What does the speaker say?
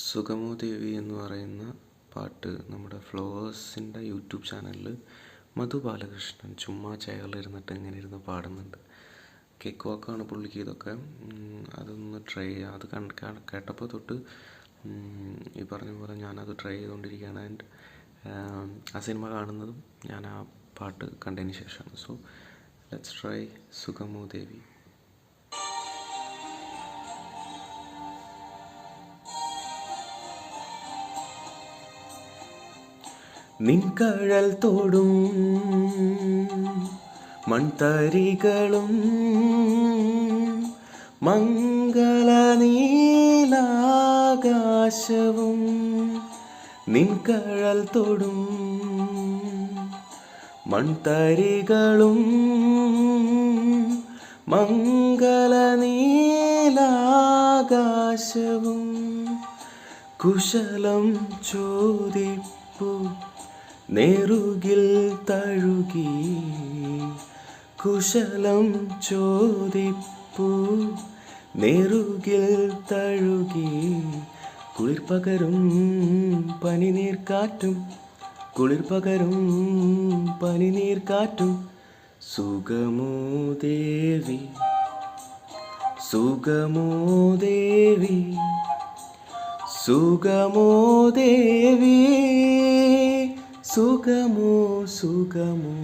സുഗമോ ദേവി എന്ന് പറയുന്ന പാട്ട് നമ്മുടെ ഫ്ലവേഴ്സിൻ്റെ യൂട്യൂബ് ചാനലിൽ മധു ബാലകൃഷ്ണൻ ചുമ്മാ ചെയറിലിരുന്നിട്ട് ഇങ്ങനെ ഇരുന്ന് പാടുന്നുണ്ട്. കേക്ക് വാക്കാണ് പുള്ളിക്ക് ഇതൊക്കെ. അതൊന്ന് ട്രൈ ചെയ്യുക. അത് കേട്ടപ്പോൾ തൊട്ട് ഈ പറഞ്ഞ പോലെ ഞാനത് ട്രൈ ചെയ്തുകൊണ്ടിരിക്കുകയാണ്. ആൻഡ് ആ സിനിമ കാണുന്നതും ഞാൻ ആ പാട്ട് കണ്ടതിന് ശേഷമാണ്. സോ ലെറ്റ്സ് ട്രൈ സുഗമോ ദേവി. നിൻകഴൽ തോടും മൺതരികളും മംഗള നീലാകാശവും നിൻകഴൽ തോടും മൺതരികളും മംഗള നീലാകാശവും കുശലം ചോദിപ്പു നേറുകിൽ തഴുകി കുശലം ചോദിപ്പു നേറുകിൽ തഴുകി കുളിർ പകരും പനിനീർ കാറ്റും കുളിർ പകരും പനിനീർ കാറ്റും സുഗമോ ദേവി സുഗമോ ദേവി സുഗമോ ദേവി സുഗമോ സുഗമോ